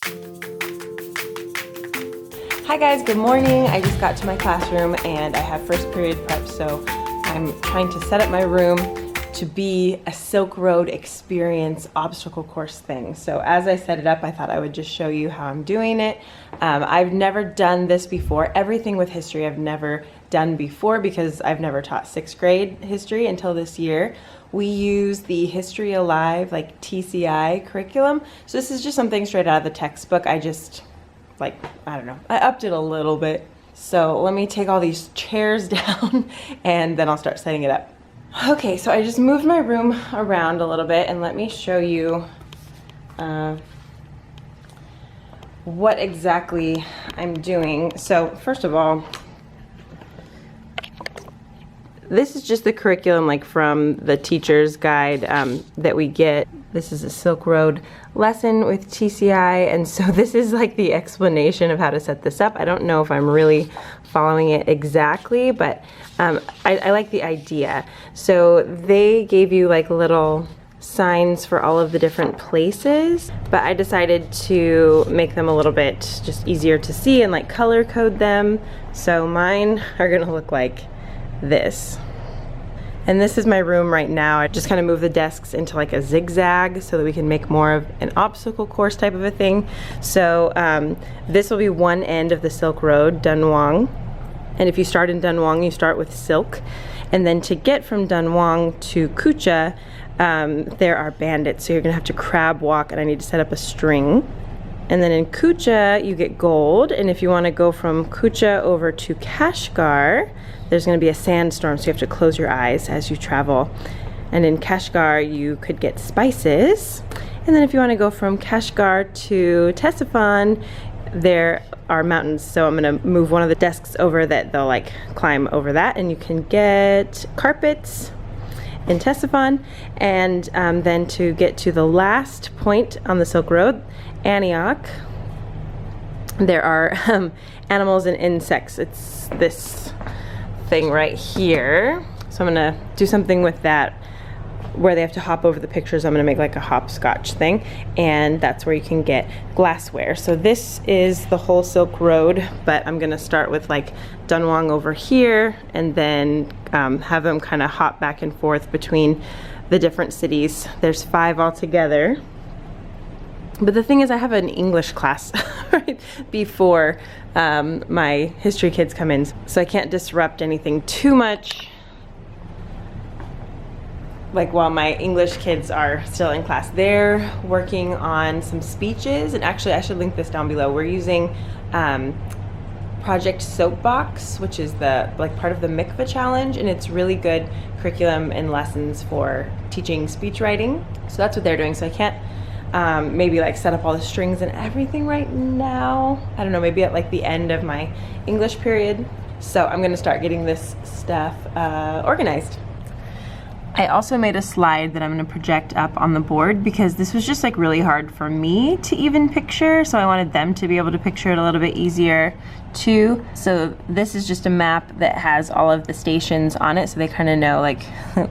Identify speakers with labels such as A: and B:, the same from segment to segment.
A: Hi guys, good morning. I just got to my classroom and I have first period prep, so I'm trying to set up my room to be a Silk Road experience obstacle course thing. So as I set it up, I thought I would just show you how I'm doing it. I've never done this before. Everything with history I've never done before because I've never taught 6th grade history until this year. We use the History Alive, like TCI curriculum. So this is just something straight out of the textbook. I don't know, I upped it a little bit. So let me take all these chairs down and then I'll start setting it up. Okay, so I just moved my room around a little bit and let me show you what exactly I'm doing. So first of all, this is just the curriculum like from the teacher's guide that we get. This is a Silk Road lesson with TCI, and so this is like the explanation of how to set this up. I don't know if I'm really following it exactly, but I like the idea. So they gave you like little signs for all of the different places, but I decided to make them a little bit just easier to see and like color code them. So mine are gonna look like this. And this is my room right now. I just kind of moved the desks into like a zigzag so that we can make more of an obstacle course type of a thing. So this will be one end of the Silk Road, Dunhuang. And if you start in Dunhuang, you start with silk. And then to get from Dunhuang to Kucha, there are bandits. So you're gonna have to crab walk, and I need to set up a string. And then in Kucha, you get gold. And if you wanna go from Kucha over to Kashgar, there's gonna be a sandstorm, so you have to close your eyes as you travel. And in Kashgar, you could get spices. And then if you wanna go from Kashgar to Ctesiphon, there are mountains. So I'm gonna move one of the desks over that they'll like climb over that, and you can get carpets in Ctesiphon. And then to get to the last point on the Silk Road, Antioch, there are animals and insects. It's this thing right here. So I'm gonna do something with that where they have to hop over the pictures. I'm gonna make like a hopscotch thing, and that's where you can get glassware. So this is the whole Silk Road, but I'm gonna start with like Dunhuang over here and then have them kind of hop back and forth between the different cities. There's 5 altogether. But the thing is, I have an English class right before my history kids come in, so I can't disrupt anything too much like while my English kids are still in class. They're working on some speeches, and actually I should link this down below. We're using Project Soapbox, which is the like part of the Mikvah challenge, and it's really good curriculum and lessons for teaching speech writing. So that's what they're doing. So I can't maybe like set up all the strings and everything right now. I don't know, maybe at like the end of my English period. So I'm gonna start getting this stuff organized. I also made a slide that I'm gonna project up on the board because this was just like really hard for me to even picture, so I wanted them to be able to picture it a little bit easier too. So this is just a map that has all of the stations on it, so they kind of know like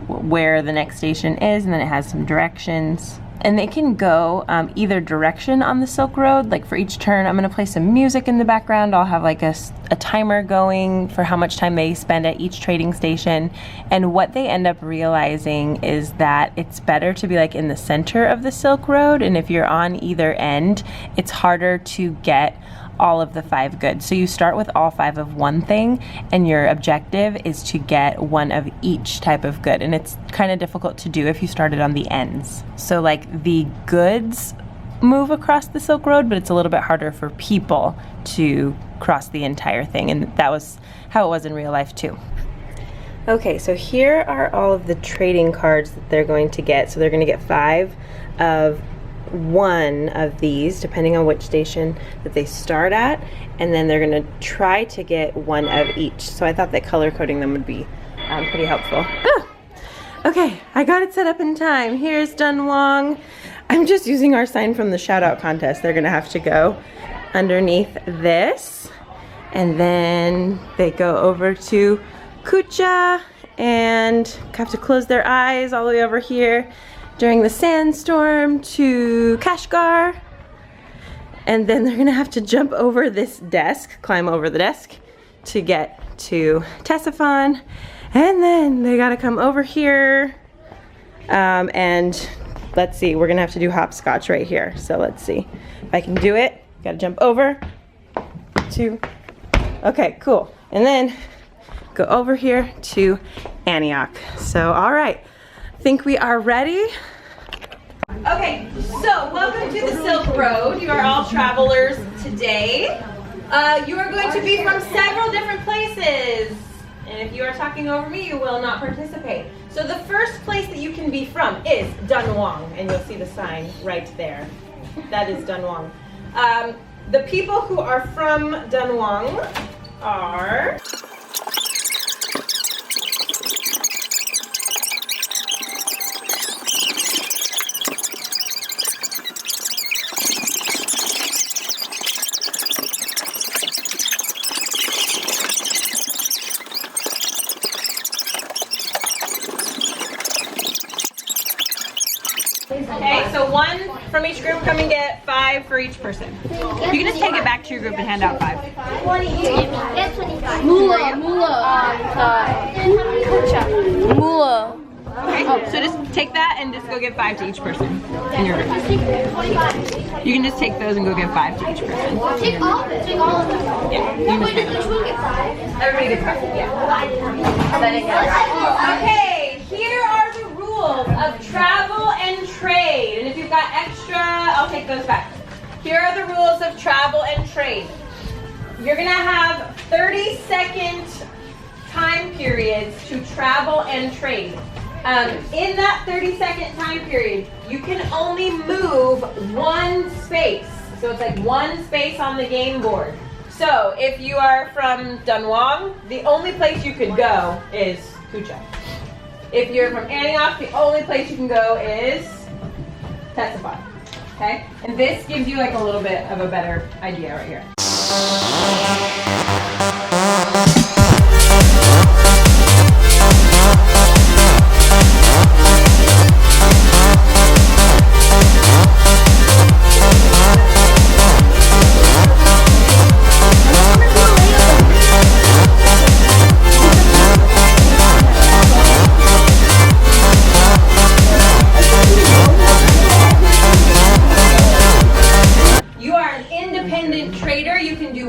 A: where the next station is, and then it has some directions. And they can go either direction on the Silk Road. Like for each turn, I'm gonna play some music in the background. I'll have like a timer going for how much time they spend at each trading station. And what they end up realizing is that it's better to be like in the center of the Silk Road. And if you're on either end, it's harder to get all of the 5 goods. So you start with all 5 of one thing, and your objective is to get 1 of each type of good. And it's kind of difficult to do if you started on the ends. So like the goods move across the Silk Road, but it's a little bit harder for people to cross the entire thing. And that was how it was in real life too. Okay, so here are all of the trading cards that they're going to get. So they're going to get 5 of one of these, depending on which station that they start at, and then they're going to try to get 1 of each. So I thought that color coding them would be pretty helpful. Ah! Okay, I got it set up in time. Here's Dunhuang. I'm just using our sign from the shout out contest. They're going to have to go underneath this, and then they go over to Kucha and have to close their eyes all the way over here during the sandstorm to Kashgar, And then they're gonna have to jump over this desk, climb over the desk to get to Ctesiphon. And then they gotta come over here. And let's see, we're gonna have to do hopscotch right here. So let's see if I can do it. Gotta jump over, 2. Okay, cool. And then go over here to Antioch. So, all right, I think we are ready. Okay, so welcome to the Silk Road. You are all travelers today. You are going to be from several different places. And if you are talking over me, you will not participate. So the first place that you can be from is Dunhuang, and you'll see the sign right there. That is Dunhuang. The people who are from Dunhuang are... Okay, so 1 from each group. Come and get 5 for each person. You can just take it back to your group and hand out 5.
B: 25. Mula.
A: Okay, so just take that and just go give 5 to each person in your group. You can just take those and go give 5 to each person.
B: Take all of them.
A: Yeah, you can
B: Wait,
A: just
B: does each one get 5?
A: everybody gets 5. Yeah. Okay, here are the rules of travel and trade. And if you've got extra, I'll take those back. Here are the rules of travel and trade. You're gonna have 30-second time periods to travel and trade. In that 30-second time period, you can only move 1 space. So it's like 1 space on the game board. So if you are from Dunhuang, the only place you could go is Kucha. If you're from Antioch, the only place you can go is Ctesiphon. Okay? And this gives you like a little bit of a better idea right here.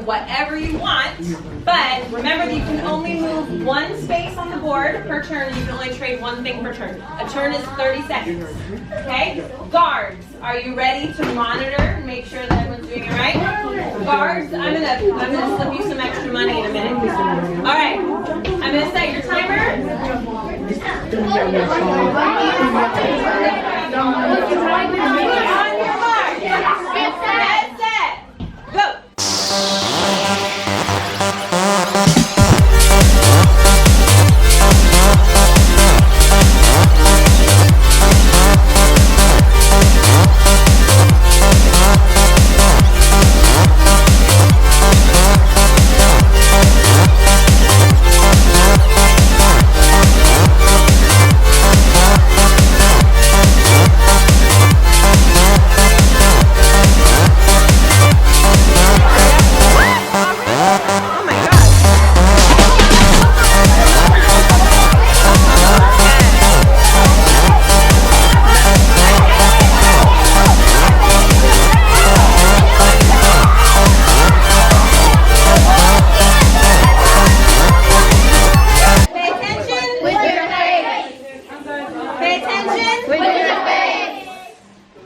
A: Whatever you want, but remember that you can only move 1 space on the board per turn. You can only trade 1 thing per turn. A turn is 30 seconds. Okay? Guards, are you ready to monitor and make sure that everyone's doing it right? Guards, I'm gonna slip you some extra money in a minute. All right, I'm gonna set your timer. On your mark. Get set. Go.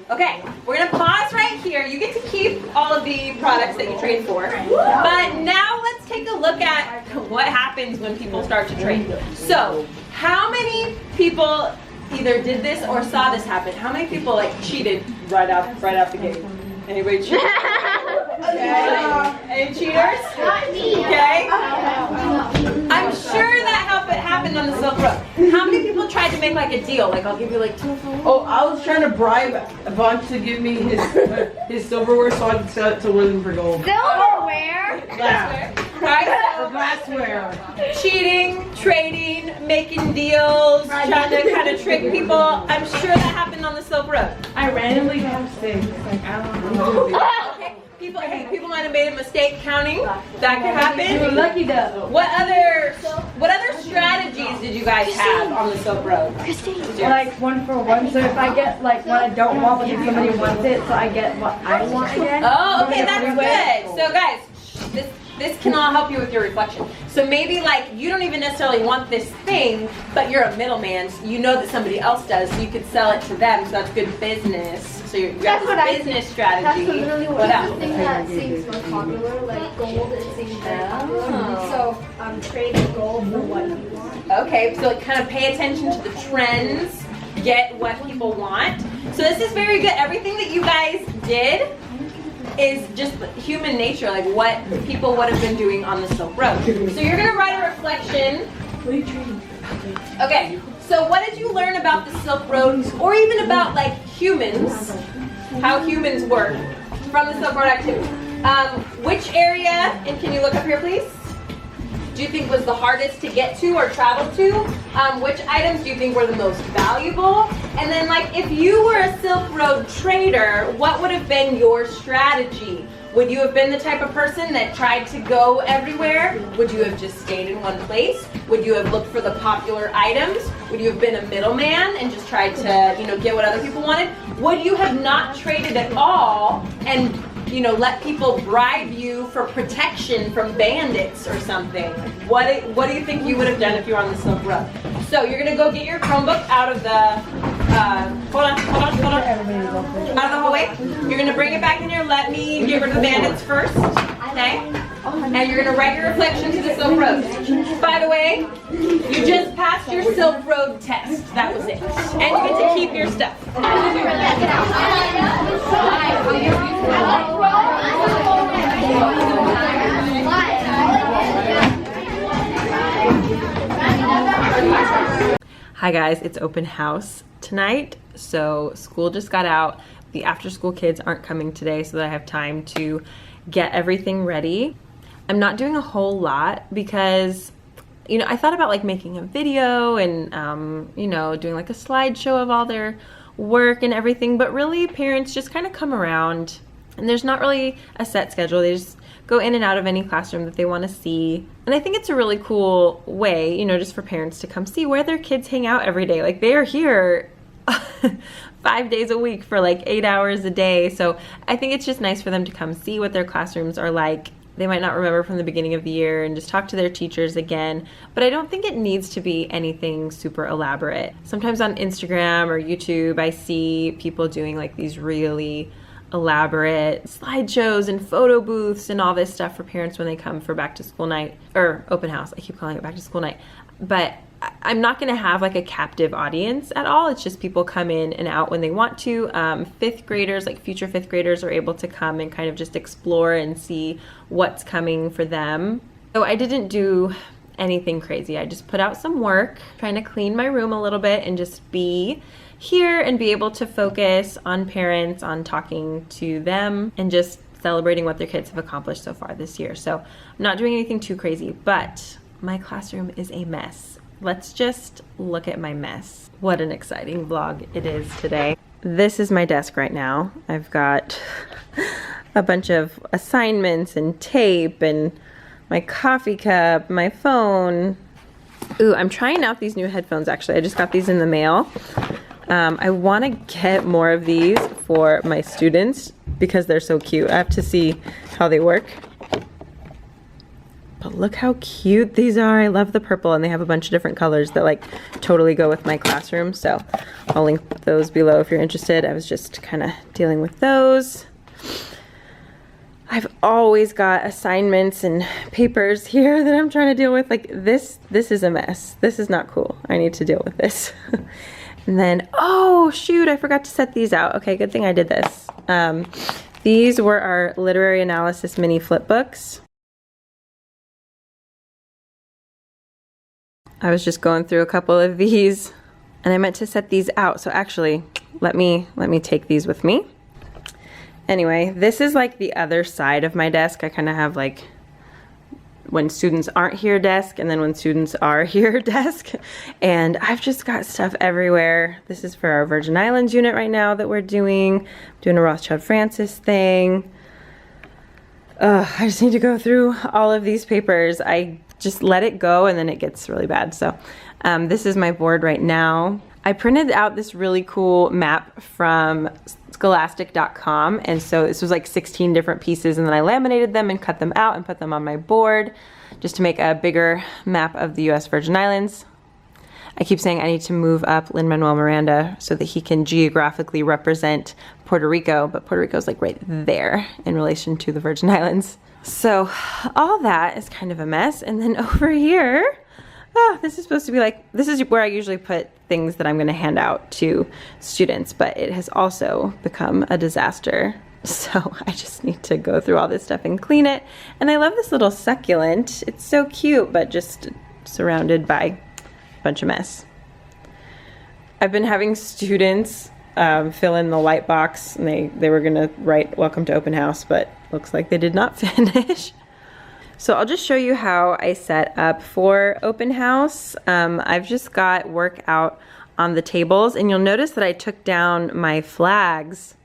A: Okay, we're gonna pause right here. You get to keep all of the products that you trade for. But now let's take a look at what happens when people start to trade. So, how many people either did this or saw this happen? How many people like cheated right out the gate? Anybody cheat? Okay. Any cheaters? Okay. I'm sure that happened on the Silk Road. How many people tried to make like a deal? Like, I'll give you like 2 of them.
C: Oh, I was trying to bribe Avant to give me his silverware so I could sell it to Living for Gold.
B: Silverware?
C: Yeah.
A: Right?
C: Glassware.
A: Cheating, trading, making deals, trying to kind of trick people. I'm sure that happened on the Silk Road.
C: I randomly have things. Like, I don't know.
A: Okay. people might have made a mistake counting. That could happen.
D: You're lucky though.
A: What other strategies did you guys have on the Silk Road?
D: Like 1 for 1. So if I get like what I don't want, but if somebody wants it, so I get what I want again.
A: Oh, okay, that's good. So guys, this can all help you with your reflection. So maybe like you don't even necessarily want this thing, but you're a middleman. So you know that somebody else does, so you could sell it to them. So that's good business. So you got this business strategy.
B: That's literally
A: What
B: what
A: else?
B: the thing that seems most popular, like gold. It seems very popular. So trading gold for what you want.
A: Okay, so like kind of pay attention to the trends, get what people want. So this is very good. Everything that you guys did is just human nature, like what people would have been doing on the Silk Road. So you're gonna write a reflection. Okay, so what did you learn about the Silk Road, or even about like humans, how humans work from the Silk Road activity? Which area, and can you look up here please? Do you think was the hardest to get to or travel to? Which items do you think were the most valuable? And then like if you were a Silk Road trader, what would have been your strategy? Would you have been the type of person that tried to go everywhere? Would you have just stayed in one place? Would you have looked for the popular items? Would you have been a middleman and just tried to, you know, get what other people wanted? Would you have not traded at all and, you know, let people bribe you for protection from bandits or something? What do you think you would have done if you were on the Silk Road? So you're gonna go get your Chromebook out of the, hold on. Out of the hallway. You're gonna bring it back in here. Let me get rid of the bandits first, okay? And you're gonna write your reflection to the Silk Road. By the way, you just passed your Silk Road test. That was it. And you get to keep your stuff. Hi guys, it's open house tonight. So school just got out. The after school kids aren't coming today, so that I have time to get everything ready. I'm not doing a whole lot because, you know, I thought about like making a video and, you know, doing like a slideshow of all their work and everything, but really parents just kind of come around and there's not really a set schedule. They just go in and out of any classroom that they want to see. And I think it's a really cool way, you know, just for parents to come see where their kids hang out every day. Like they're here 5 days a week for like 8 hours a day. So I think it's just nice for them to come see what their classrooms are like. They might not remember from the beginning of the year and just talk to their teachers again. But I don't think it needs to be anything super elaborate. Sometimes on Instagram or YouTube, I see people doing like these really elaborate slideshows and photo booths and all this stuff for parents when they come for back to school night, or open house. I keep calling it back to school night. But I'm not gonna have like a captive audience at all. It's just people come in and out when they want to. Fifth graders, like future fifth graders, are able to come and kind of just explore and see what's coming for them. So I didn't do anything crazy. I just put out some work, trying to clean my room a little bit and just be here and be able to focus on parents, on talking to them and just celebrating what their kids have accomplished so far this year. So I'm not doing anything too crazy, but my classroom is a mess. Let's just look at my mess. What an exciting vlog it is today. This is my desk right now. I've got a bunch of assignments and tape and my coffee cup, my phone. Ooh, I'm trying out these new headphones actually. I just got these in the mail. I want to get more of these for my students because they're so cute. I have to see how they work. But look how cute these are. I love the purple, and they have a bunch of different colors that like totally go with my classroom. So I'll link those below if you're interested. I was just kind of dealing with those. I've always got assignments and papers here that I'm trying to deal with. Like this is a mess. This is not cool. I need to deal with this. And then, oh shoot, I forgot to set these out. Okay, good thing I did this. These were our literary analysis mini flip books. I was just going through a couple of these and I meant to set these out. So actually, let me take these with me. Anyway, this is like the other side of my desk. I kind of have like when students aren't here desk and then when students are here desk. And I've just got stuff everywhere. This is for our Virgin Islands unit right now that we're doing a Rothschild Francis thing. I just need to go through all of these papers. I just let it go and then it gets really bad. So this is my board right now. I printed out this really cool map from scholastic.com, and so this was like 16 different pieces, and then I laminated them and cut them out and put them on my board just to make a bigger map of the US Virgin Islands. I keep saying I need to move up Lin-Manuel Miranda so that he can geographically represent Puerto Rico, but Puerto Rico is like right there in relation to the Virgin Islands. So all that is kind of a mess. And then over here, this is supposed to be like, this is where I usually put things that I'm gonna hand out to students, but it has also become a disaster. So I just need to go through all this stuff and clean it. And I love this little succulent. It's so cute, but just surrounded by a bunch of mess. I've been having students fill in the white box, and they were gonna write welcome to open house, but looks like they did not finish. So I'll just show you how I set up for open house. I've just got work out on the tables, and you'll notice that I took down my flags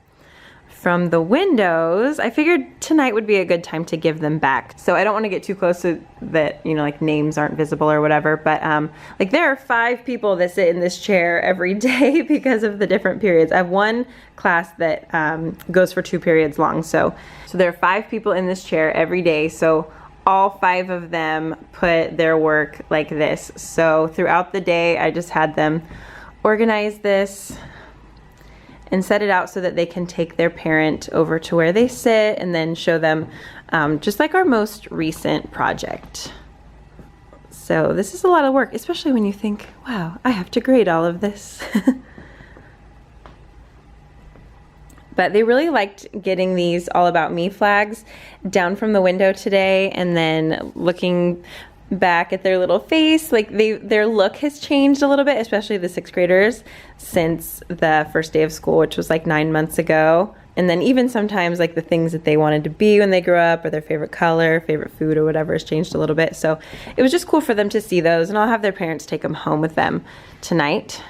A: from the windows. I figured tonight would be a good time to give them back. So I don't want to get too close to that, you know, like names aren't visible or whatever, but like there are 5 people that sit in this chair every day because of the different periods. I have one class that goes for 2 periods long. So there are 5 people in this chair every day. So all 5 of them put their work like this. So throughout the day, I just had them organize this and set it out so that they can take their parent over to where they sit and then show them just like our most recent project. So this is a lot of work, especially when you think, wow, I have to grade all of this. But they really liked getting these All About Me flags down from the window today, and then looking back at their little face, like their look has changed a little bit, especially the 6th graders, since the first day of school, which was like 9 months ago. And then even sometimes like the things that they wanted to be when they grew up, or their favorite color, favorite food, or whatever has changed a little bit. So it was just cool for them to see those, and I'll have their parents take them home with them tonight.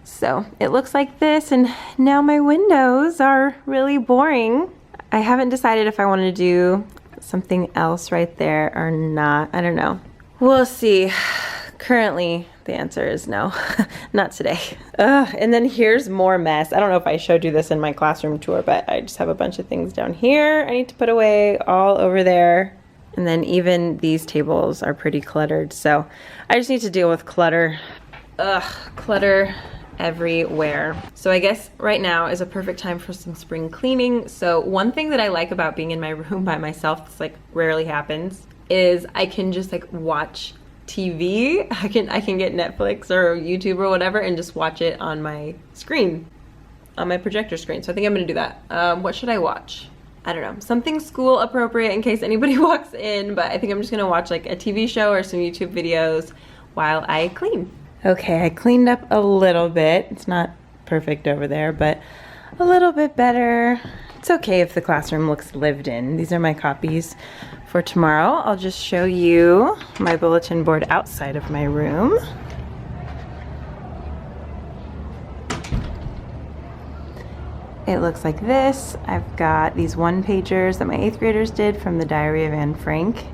A: So it looks like this, and now my windows are really boring. I haven't decided if I want to do something else right there or not. I don't know. We'll see. Currently, the answer is no, not today. And then here's more mess. I don't know if I showed you this in my classroom tour, but I just have a bunch of things down here I need to put away, all over there. And then even these tables are pretty cluttered. So I just need to deal with clutter. Clutter everywhere. So I guess right now is a perfect time for some spring cleaning. So one thing that I like about being in my room by myself, this like rarely happens, is I can just like watch TV. I can get Netflix or YouTube or whatever and just watch it on my screen, on my projector screen. So I think I'm gonna do that. What should I watch? I don't know, something school appropriate in case anybody walks in, but I think I'm just gonna watch like a TV show or some YouTube videos while I clean. Okay, I cleaned up a little bit. It's not perfect over there, but a little bit better. It's okay if the classroom looks lived in. These are my copies for tomorrow. I'll just show you my bulletin board outside of my room. It looks like this. I've got these 1-pagers that my 8th graders did from the Diary of Anne Frank.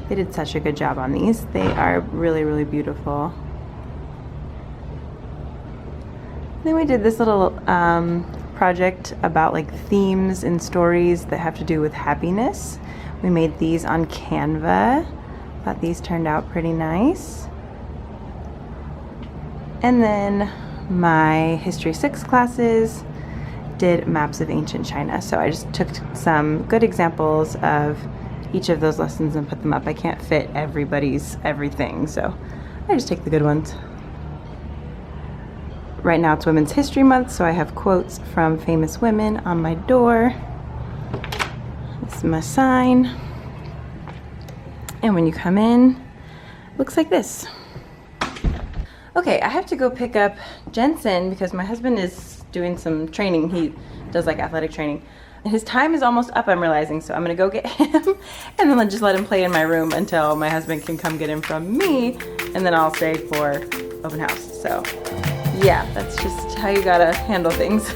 A: They did such a good job on these. They are really, really beautiful. Then we did this little project about like themes and stories that have to do with happiness. We made these on Canva. Thought these turned out pretty nice. And then my History 6 classes did maps of ancient China. So I just took some good examples of each of those lessons and put them up. I can't fit everybody's everything, so I just take the good ones. Right now it's Women's History Month, so I have quotes from famous women on my door. This is my sign. And when you come in, it looks like this. Okay, I have to go pick up Jensen because my husband is doing some training. He does like athletic training. And his time is almost up, I'm realizing, so I'm gonna go get him and then just let him play in my room until my husband can come get him from me, and then I'll stay for open house. So yeah, that's just how you gotta handle things.